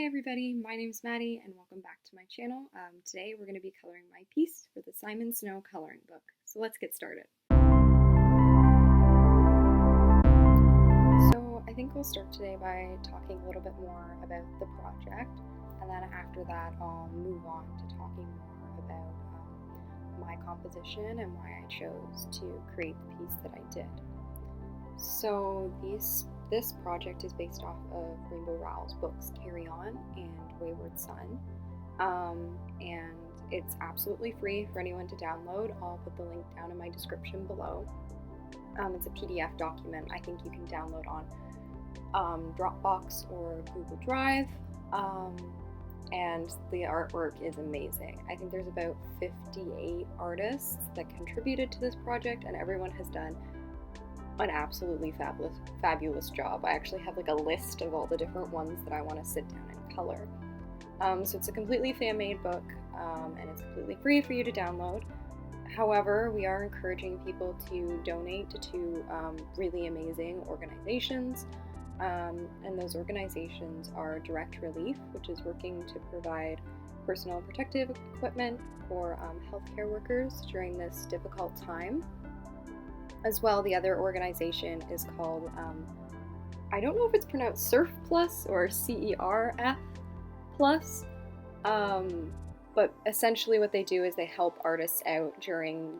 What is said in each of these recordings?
everybody, my name's Maddie and welcome back to my channel. Today we're going to be coloring my piece for the Simon Snow coloring book. So let's get started. So I think we'll start today by talking a little bit more about the project, and then after that I'll move on to talking more about my composition and why I chose to create the piece that I did. So this project is based off of Rainbow Rowell's books Carry On and Wayward Son, and it's absolutely free for anyone to download. I'll put the link down in my description below. It's a PDF document I think you can download on Dropbox or Google Drive, and the artwork is amazing. I think there's about 58 artists that contributed to this project, and everyone has done an absolutely fabulous job. I actually have like a list of all the different ones that I want to sit down and color. So it's a completely fan-made book, and it's completely free for you to download. However, we are encouraging people to donate to two really amazing organizations, and those organizations are Direct Relief, which is working to provide personal protective equipment for healthcare workers during this difficult time. As well, the other organization is called, I don't know if it's pronounced Surf Plus or CERF Plus, but essentially what they do is they help artists out during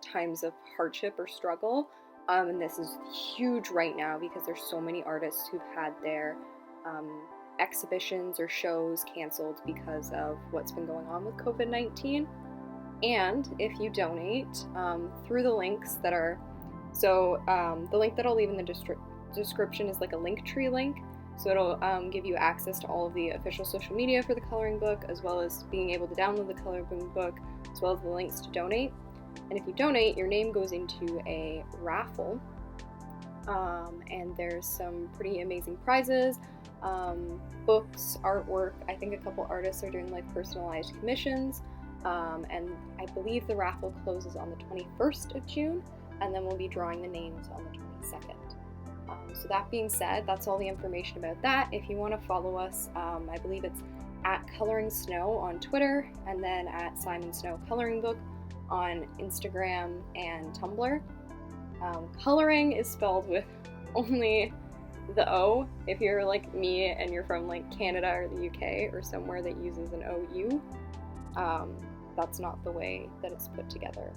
times of hardship or struggle, and this is huge right now because there's so many artists who've had their exhibitions or shows canceled because of what's been going on with COVID-19. And if you donate through the links that are, the link that I'll leave in the description is like a Linktree link, so it'll give you access to all of the official social media for the coloring book, as well as being able to download the coloring book, as well as the links to donate. And if you donate, your name goes into a raffle, and there's some pretty amazing prizes, books, artwork. I think a couple artists are doing like personalized commissions. And I believe the raffle closes on the 21st of June, and then we'll be drawing the names on the 22nd. So that being said, that's all the information about that. If you want to follow us, I believe it's at Coloring Snow on Twitter, and then at Simon Snow Coloring Book on Instagram and Tumblr. Coloring is spelled with only the O. If you're like me and you're from like Canada or the UK or somewhere that uses an OU, that's not the way that it's put together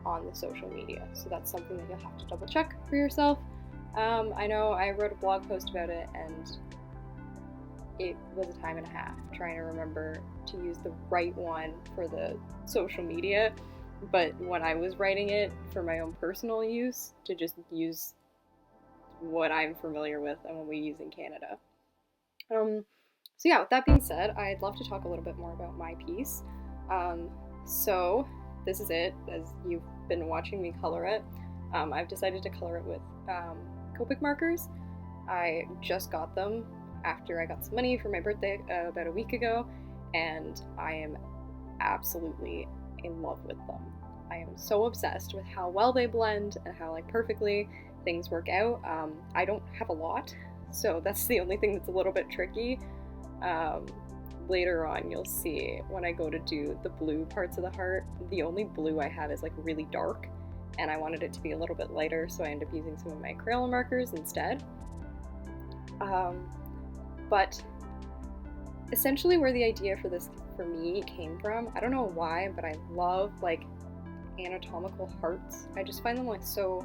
on the social media. So that's something that you'll have to double check for yourself. I know I wrote a blog post about it, and it was a time and a half trying to remember to use the right one for the social media, but when I was writing it for my own personal use, to just use what I'm familiar with and what we use in Canada. So yeah, with that being said, I'd love to talk a little bit more about my piece. So this is it, as you've been watching me color it. I've decided to color it with Copic markers. I just got them after I got some money for my birthday about a week ago, and I am absolutely in love with them. I am so obsessed with how well they blend and how like perfectly things work out. I don't have a lot, so that's the only thing that's a little bit tricky. Later on you'll see when I go to do the blue parts of the heart, the only blue I have is like really dark, and I wanted it to be a little bit lighter, so I end up using some of my Crayola markers instead. But essentially where the idea for this for me came from, I don't know why, but I love like anatomical hearts. I just find them like so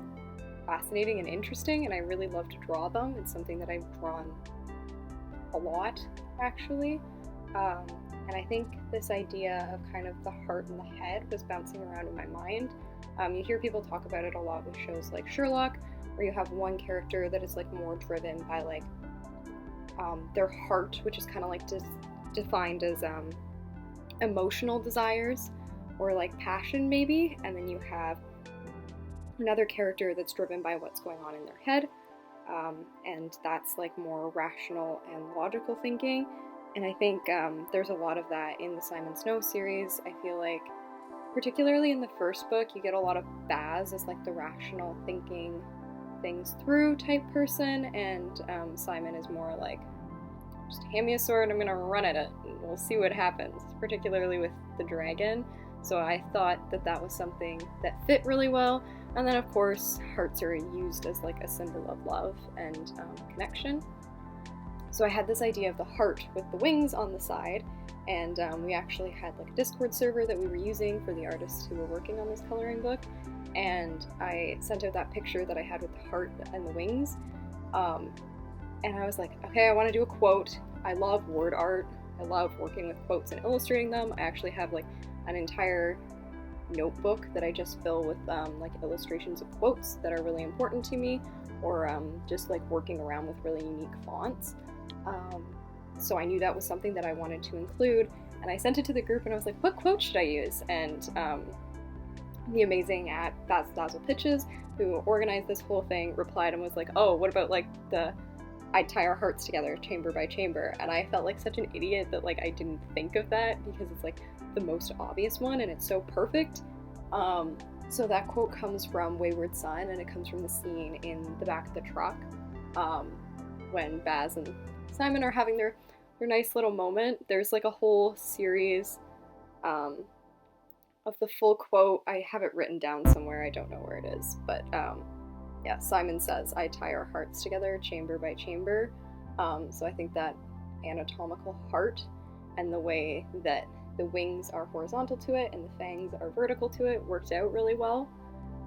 fascinating and interesting, and I really love to draw them. It's something that I've drawn a lot, actually, and I think this idea of kind of the heart and the head was bouncing around in my mind. You hear people talk about it a lot with shows like Sherlock, where you have one character that is like more driven by like their heart, which is kind of like defined as emotional desires or like passion maybe, and then you have another character that's driven by what's going on in their head, and that's like more rational and logical thinking. And I think there's a lot of that in the Simon Snow series. I feel like particularly in the first book you get a lot of Baz as like the rational thinking things through type person, and Simon is more like just hand me a sword, I'm gonna run at it, and we'll see what happens, particularly with the dragon. So I thought that that was something that fit really well. And then of course, hearts are used as like a symbol of love and connection. So I had this idea of the heart with the wings on the side, and we actually had like a Discord server that we were using for the artists who were working on this coloring book, and I sent out that picture that I had with the heart and the wings, and I was like, okay, I want to do a quote. I love word art. I love working with quotes and illustrating them. I actually have like an entire notebook that I just fill with like illustrations of quotes that are really important to me, or just like working around with really unique fonts. So I knew that was something that I wanted to include, and I sent it to the group and I was like, what quote should I use? And the amazing at Dazzle Pitches, who organized this whole thing, replied and was like, oh, what about like the I'd tie our hearts together chamber by chamber? And I felt like such an idiot that like I didn't think of that, because it's like the most obvious one and it's so perfect. So that quote comes from Wayward Son, and it comes from the scene in the back of the truck when Baz and Simon are having their nice little moment. There's like a whole series of the full quote. I have it written down somewhere, I don't know where it is, but yeah, Simon says, I tie our hearts together chamber by chamber. So I think that anatomical heart and the way that the wings are horizontal to it and the fangs are vertical to it worked out really well.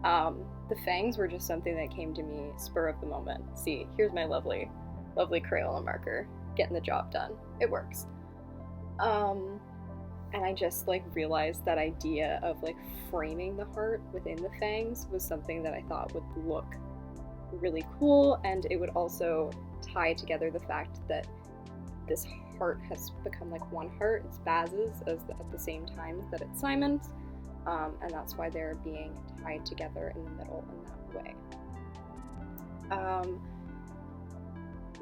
The fangs were just something that came to me spur of the moment. See, here's my lovely Crayola marker getting the job done. It works. And I just like realized that idea of like framing the heart within the fangs was something that I thought would look really cool, and it would also tie together the fact that this heart has become like one heart. It's Baz's at the same time that it's Simon's, and that's why they're being tied together in the middle in that way.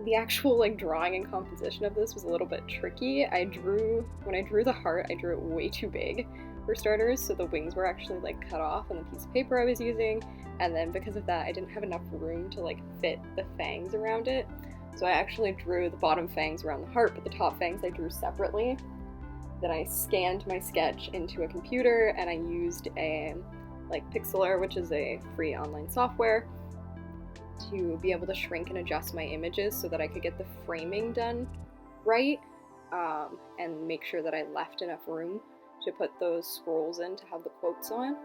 The actual like drawing and composition of this was a little bit tricky. When I drew the heart, I drew it way too big for starters, so the wings were actually like cut off on the piece of paper I was using, and then because of that I didn't have enough room to like fit the fangs around it. So I actually drew the bottom fangs around the heart, but the top fangs I drew separately. Then I scanned my sketch into a computer, and I used a Pixlr, which is a free online software, to be able to shrink and adjust my images so that I could get the framing done right, and make sure that I left enough room to put those scrolls in to have the quotes on.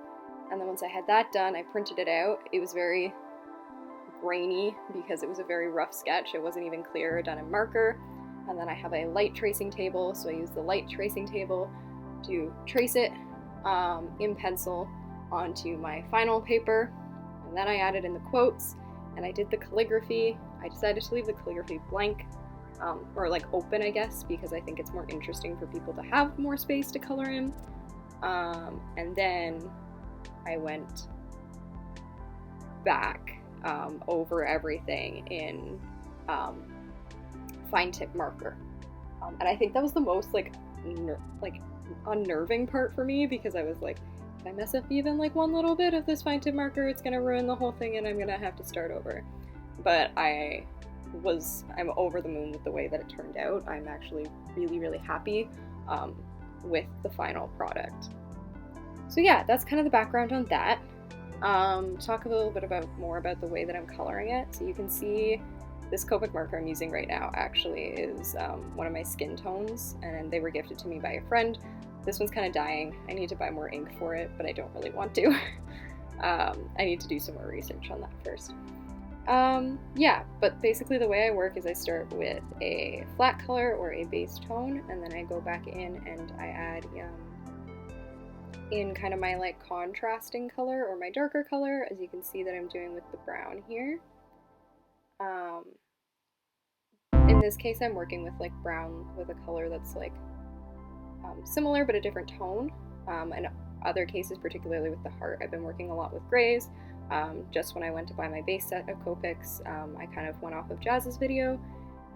And then once I had that done, I printed it out. It was very grainy because it was a very rough sketch. It wasn't even clear or done in marker. And then I have a light tracing table, so I used the light tracing table to trace it in pencil onto my final paper. And then I added in the quotes, and I did the calligraphy. I decided to leave the calligraphy blank, or like open, I guess, because I think it's more interesting for people to have more space to color in. And then I went back over everything in fine tip marker. And I think that was the most unnerving part for me, because I was like, if I mess up even like one little bit of this fine tip marker, it's gonna ruin the whole thing and I'm gonna have to start over. But I'm over the moon with the way that it turned out. I'm actually really, really happy with the final product. So yeah, that's kind of the background on that. Talk a little bit more about the way that I'm coloring it. So you can see this Copic marker I'm using right now actually is one of my skin tones, and they were gifted to me by a friend. This one's kind of dying. I need to buy more ink for it, but I don't really want to. I need to do some more research on that first. Yeah, but basically the way I work is I start with a flat color or a base tone, and then I go back in and I add in kind of my like contrasting color or my darker color, as you can see that I'm doing with the brown here. In this case I'm working with like brown with a color that's like similar but a different tone. In other cases, particularly with the heart, I've been working a lot with grays. Just when I went to buy my base set of Copics, I kind of went off of Jazz's video,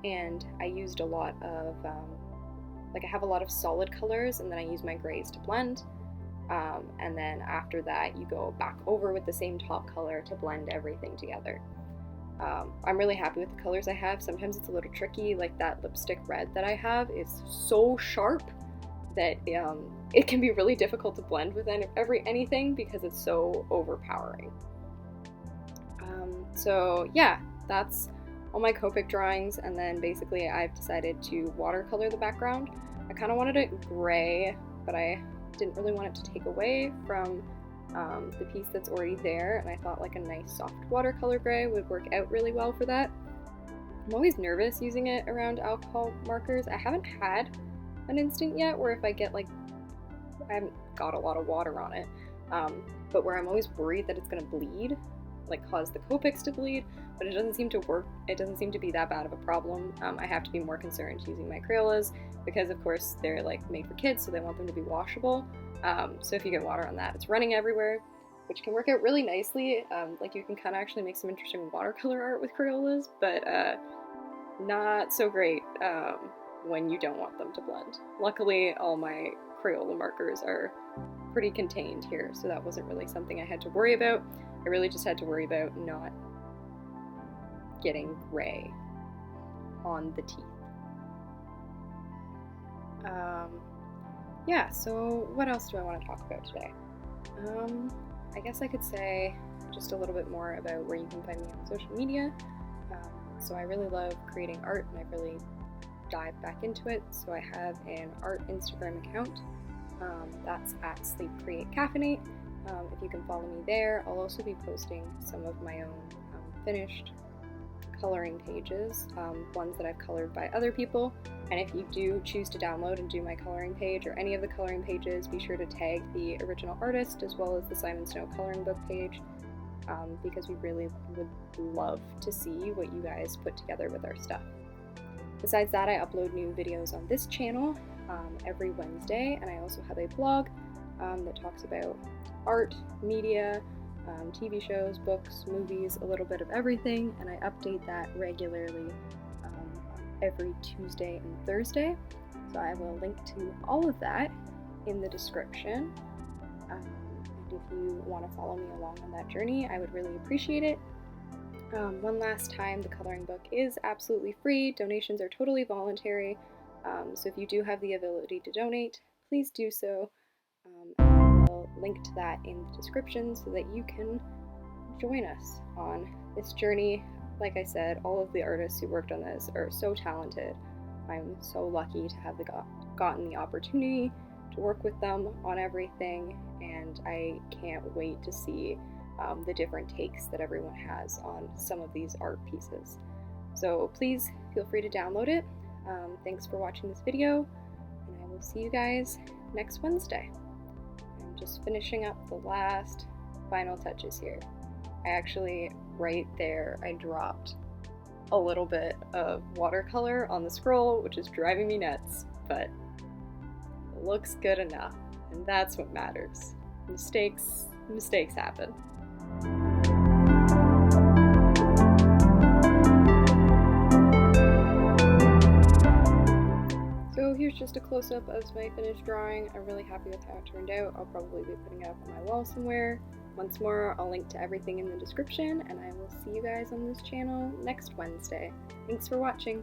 and I used a lot of I have a lot of solid colors, and then I use my grays to blend. And then after that, you go back over with the same top color to blend everything together. I'm really happy with the colors I have. Sometimes it's a little tricky, like that lipstick red that I have is so sharp that it can be really difficult to blend with anything because it's so overpowering. So yeah, that's all my Copic drawings, and then basically I've decided to watercolor the background. I kind of wanted it gray, but I didn't really want it to take away from the piece that's already there, and I thought like a nice soft watercolor gray would work out really well for that. I'm always nervous using it around alcohol markers. I haven't had an instant yet where if I get like, I haven't got a lot of water on it, but where I'm always worried that it's going to bleed, like cause the Copics to bleed, but it doesn't seem to work. It doesn't seem to be that bad of a problem. I have to be more concerned using my Crayolas because of course they're like made for kids, so they want them to be washable. So if you get water on that, it's running everywhere, which can work out really nicely. Like you can kind of actually make some interesting watercolor art with Crayolas, but not so great when you don't want them to blend. Luckily, all my Crayola markers are pretty contained here, so that wasn't really something I had to worry about. I really just had to worry about not getting gray on the teeth. Yeah, so what else do I want to talk about today? I guess I could say just a little bit more about where you can find me on social media. So I really love creating art, and I've really dived back into it. So I have an art Instagram account. That's at Sleep Create Caffeinate. If you can follow me there, I'll also be posting some of my own finished coloring pages, ones that I've colored by other people. And if you do choose to download and do my coloring page or any of the coloring pages, be sure to tag the original artist as well as the Simon Snow coloring book page, because we really would love to see what you guys put together with our stuff. Besides that, I upload new videos on this channel every Wednesday, and I also have a blog that talks about art, media, TV shows, books, movies, a little bit of everything, and I update that regularly every Tuesday and Thursday. So I will link to all of that in the description. And if you want to follow me along on that journey, I would really appreciate it. One last time, the coloring book is absolutely free. Donations are totally voluntary. So if you do have the ability to donate, please do so. I'll link to that in the description so that you can join us on this journey. Like I said, all of the artists who worked on this are so talented. I'm so lucky to have gotten the opportunity to work with them on everything, and I can't wait to see the different takes that everyone has on some of these art pieces. So please feel free to download it. Thanks for watching this video, and I will see you guys next Wednesday. I'm just finishing up the last final touches here. I actually, right there, I dropped a little bit of watercolor on the scroll, which is driving me nuts, but it looks good enough, and that's what matters. Mistakes happen. So here's just a close-up of my finished drawing. I'm really happy with how it turned out. I'll probably be putting it up on my wall somewhere. Once more, I'll link to everything in the description, and I will see you guys on this channel next Wednesday. Thanks for watching.